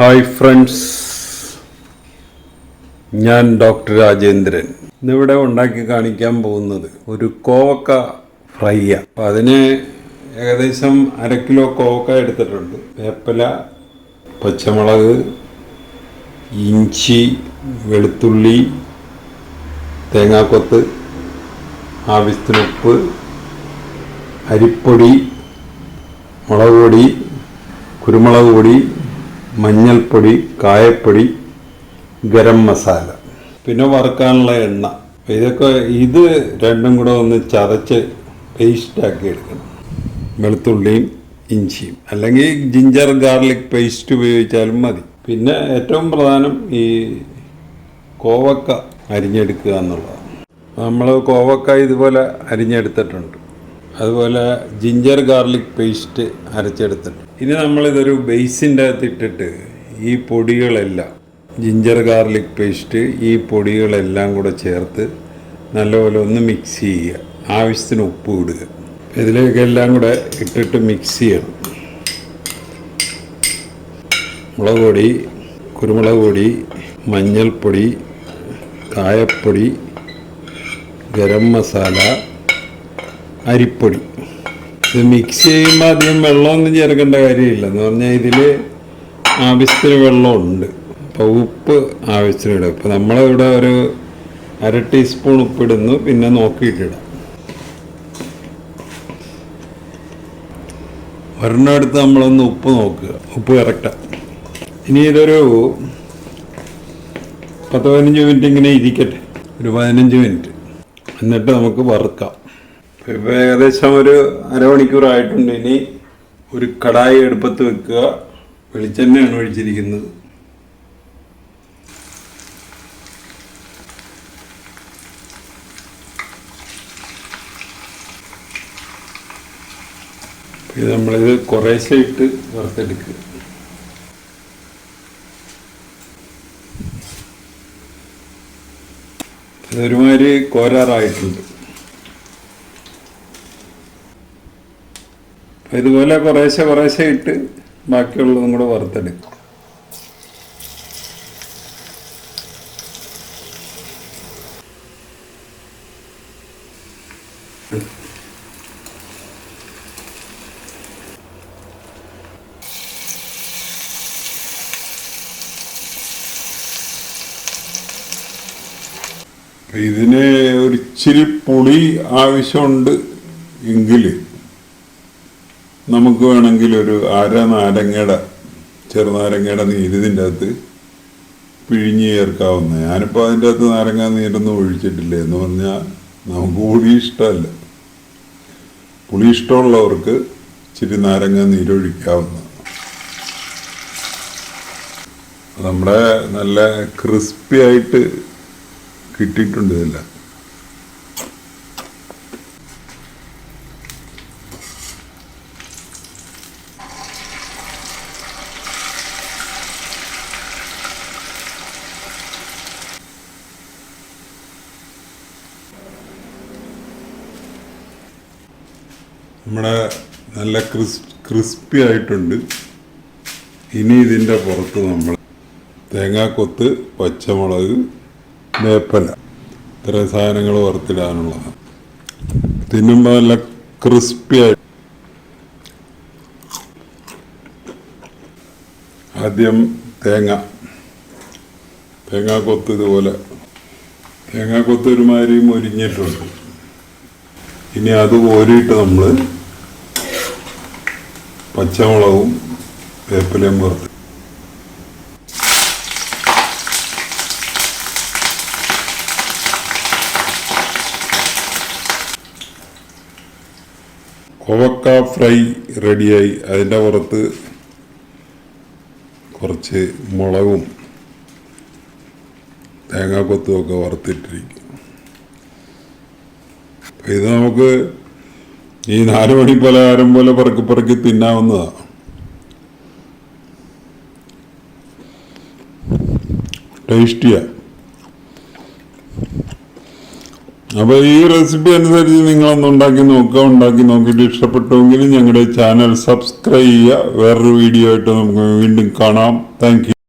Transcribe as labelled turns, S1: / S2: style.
S1: Hi friends, ഞാൻ doctor Rajendran. ഇന്നിവിടെ ഉണ്ടാക്കി കാണിക്കാൻ പോകുന്നത് ഒരു കോവക്ക ഫ്രൈയാണ്. അപ്പം അതിന് ഏകദേശം 1/2 കിലോ കോവക്ക എടുത്തിട്ടുണ്ട്. വേപ്പില, പച്ചമുളക്, ഇഞ്ചി, വെളുത്തുള്ളി, തേങ്ങാക്കൊത്ത്, ആവശ്യത്തിന് ഉപ്പ്, അരിപ്പൊടി, മുളക് പൊടി, കുരുമുളക് പൊടി, മഞ്ഞൾപ്പൊടി, കായപ്പൊടി, ഗരം മസാല, പിന്നെ വറുക്കാനുള്ള എണ്ണ. ഇത് രണ്ടും കൂടെ ഒന്ന് ചതച്ച് പേസ്റ്റാക്കി എടുക്കണം. വെളുത്തുള്ളിയും ഇഞ്ചിയും, അല്ലെങ്കിൽ ജിഞ്ചർ ഗാർലിക് പേസ്റ്റ് ഉപയോഗിച്ചാലും മതി. പിന്നെ ഏറ്റവും പ്രധാനം ഈ കോവക്ക അരിഞ്ഞെടുക്കുക എന്നുള്ളതാണ്. നമ്മൾ കോവക്ക ഇതുപോലെ അരിഞ്ഞെടുത്തിട്ടുണ്ട്. അതുപോലെ ജിഞ്ചർ ഗാർലിക് പേസ്റ്റ് അരച്ചെടുത്തിട്ടുണ്ട്. ഇനി നമ്മളിതൊരു ബേസിൻ്റെ അകത്ത് ഇട്ടിട്ട് ഈ പൊടികളെല്ലാം, ജിഞ്ചർ ഗാർലിക് പേസ്റ്റ്, ഈ പൊടികളെല്ലാം കൂടെ ചേർത്ത് നല്ലപോലെ ഒന്ന് മിക്സ് ചെയ്യുക. ആവശ്യത്തിന് ഉപ്പ് ഇടുക. ഇതിലേക്ക് എല്ലാം കൂടെ ഇട്ടിട്ട് മിക്സ് ചെയ്യണം. മുളക് പൊടി, കുരുമുളക് പൊടി, മഞ്ഞൾപ്പൊടി, കായപ്പൊടി, ഗരം മസാല, അരിപ്പൊടി. ഇത് മിക്സ് ചെയ്യുമ്പോൾ അധികം വെള്ളമൊന്നും ചേർക്കേണ്ട കാര്യമില്ല. എന്ന് പറഞ്ഞാൽ ഇതിൽ ആവശ്യത്തിന് വെള്ളമുണ്ട്. അപ്പോൾ ഉപ്പ് ആവശ്യത്തിന് ഇടും. ഇപ്പോൾ നമ്മളിവിടെ ഒരു 1/2 ടീസ്പൂൺ ഉപ്പിടുന്നു, പിന്നെ നോക്കിയിട്ടിടാം. ഒരെണ്ണമെടുത്ത് നമ്മളൊന്ന് ഉപ്പ് നോക്കുക, ഉപ്പ് കറക്റ്റാണ്. ഇനി ഇതൊരു 10-15 മിനിറ്റ് ഇങ്ങനെ ഇരിക്കട്ടെ, ഒരു 15 മിനിറ്റ്. എന്നിട്ട് നമുക്ക് വറുക്കാം. ഇപ്പോൾ ഏകദേശം ഒരു അരമണിക്കൂറായിട്ടുണ്ട്. ഇനി ഒരു കടായി അടുപ്പത്ത് വെക്കുക. വെളിച്ചെണ്ണയാണ് ഒഴിച്ചിരിക്കുന്നത്. ഇത് നമ്മളിത് കുറേശ്ശെ ഇട്ട് വറുത്തെടുക്കുക. ഇതൊരുമാതിരി കോരാറായിട്ടുണ്ട്. ഇതുപോലെ കുറേശ്ശെ ഇട്ട് ബാക്കിയുള്ളതും കൂടെ വറുത്തെടുക്കും. ഇതിന് ഒരു ഇച്ചിരി പുളി ആവശ്യമുണ്ട് എങ്കിൽ നമുക്ക് വേണമെങ്കിൽ ഒരു ചെറുനാരങ്ങയുടെ നീര് ഇതിൻ്റെ അകത്ത് പിഴിഞ്ഞ് ചേർക്കാവുന്ന. ഞാനിപ്പോൾ അതിൻ്റെ അകത്ത് നാരങ്ങ നീരൊന്നും ഒഴിച്ചിട്ടില്ല. എന്ന് പറഞ്ഞാൽ നമുക്ക് പുളി ഇഷ്ടമല്ല. പുളി ഇഷ്ടമുള്ളവർക്ക് ഇച്ചിരി നാരങ്ങ നീരൊഴിക്കാവുന്ന. നമ്മുടെ നല്ല ക്രിസ്പി ആയിട്ട് കിട്ടിയിട്ടുണ്ട് ഇതെല്ലാം. നമ്മുടെ നല്ല ക്രിസ്പി ആയിട്ടുണ്ട്. ഇനി ഇതിൻ്റെ പുറത്ത് നമ്മൾ തേങ്ങാക്കൊത്ത്, പച്ചമുളക്, വേപ്പില, ഇത്രയും സാധനങ്ങൾ വറുത്തിടാനുള്ളതാണ്. തിന്നുമ്പോൾ നല്ല ക്രിസ്പി ആയിട്ട്. ആദ്യം തേങ്ങാക്കൊത്ത് ഇതുപോലെ. തേങ്ങാക്കൊത്ത് ഒരുമാതിരി മൊരിഞ്ഞിട്ടുണ്ട്. ഇനി അത് കോരിയിട്ട് നമ്മൾ പച്ചമുളകും വേപ്പിലയും വറുത്ത് കോവക്ക ഫ്രൈ റെഡിയായി. അതിൻ്റെ പുറത്ത് കുറച്ച് മുളകും തേങ്ങാക്കൊത്തുമൊക്കെ വറുത്തിട്ടിരിക്കും. ഇത് നമുക്ക് ഈ 4 മണി പലഹാരം പോലെ പറക്കി തിന്നാവുന്നതാണ്. ടേസ്റ്റിയാണ്. അപ്പോൾ ഈ റെസിപ്പി അനുസരിച്ച് നിങ്ങളൊന്ന് ഉണ്ടാക്കി നോക്കുക. ഉണ്ടാക്കി നോക്കിയിട്ട് ഇഷ്ടപ്പെട്ടുവെങ്കിൽ ഞങ്ങളുടെ ചാനൽ സബ്സ്ക്രൈബ് ചെയ്യുക. വേറൊരു വീഡിയോ ആയിട്ട് നമുക്ക് വീണ്ടും കാണാം. Thank you.